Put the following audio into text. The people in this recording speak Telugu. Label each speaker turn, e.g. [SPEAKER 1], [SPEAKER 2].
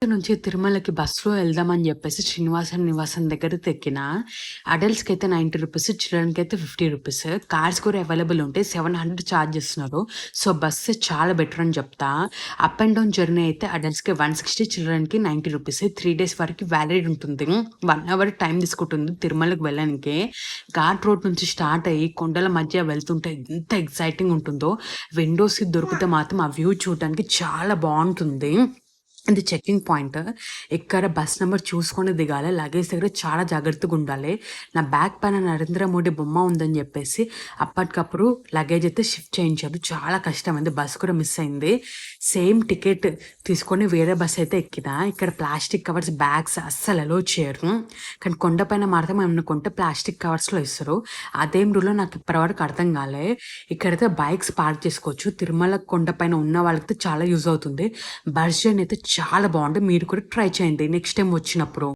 [SPEAKER 1] నుంచి తిరుమలకి బస్సులో వెళ్దామని చెప్పేసి శ్రీనివాసన్ నివాసం దగ్గర ఎక్కిన. అడల్ట్స్‌కి అయితే 90 రూపీస్, చిల్డ్రన్‌కి అయితే 50 రూపీస్. కార్స్ కూడా అవైలబుల్ ఉంటాయి. 700 చార్జ్ చేస్తున్నారు. సో, బస్సే చాలా బెటర్ అని చెప్తా. అప్ అండ్ డౌన్ జర్నీ అయితే అడల్ట్స్‌కి 160, చిల్డ్రన్‌కి 90 రూపీస్. 3 డేస్ వరకు వ్యాలిడ్ ఉంటుంది. 1 అవర్ టైం తీసుకుంటుంది తిరుమలకి వెళ్ళడానికి. ఘాట్ రోడ్ నుంచి స్టార్ట్ అయ్యి కొండల మధ్య వెళ్తుంటే ఎంత ఎక్సైటింగ్ ఉంటుందో. విండో సీట్ దొరికితే మాత్రం ఆ వ్యూ చూడడానికి చాలా బావుంటుంది. ఇది చెకింగ్ పాయింట్. ఎక్కడ బస్ నెంబర్ చూసుకొని దిగాలి. లగేజ్ దగ్గర చాలా జాగ్రత్తగా ఉండాలి. నా బ్యాగ్ పైన నరేంద్ర మోడీ బొమ్మ ఉందని చెప్పేసి అప్పటికప్పుడు లగేజ్ అయితే షిఫ్ట్ చేయించారు. చాలా కష్టమైంది. బస్ కూడా మిస్ అయింది. సేమ్ టికెట్ తీసుకొని వేరే బస్ అయితే ఎక్కిన. ఇక్కడ ప్లాస్టిక్ కవర్స్ బ్యాగ్స్ అస్సలు అలో చేయరు. కానీ కొండపైన మాత్రం ఏమన్నా కొంటే ప్లాస్టిక్ కవర్స్లో ఇస్తారు. అదేం రూల్లో నాకు ఇప్పటివరకు అర్థం కాలే. ఇక్కడైతే బైక్స్ పార్క్ చేసుకోవచ్చు. తిరుమల కొండపైన ఉన్న వాళ్ళకి చాలా యూజ్ అవుతుంది. బస్ జర్నీ అయితే చాలా బాగుంది. మీరు కూడా ట్రై చేయండి నెక్స్ట్ టైం వచ్చినప్పుడు.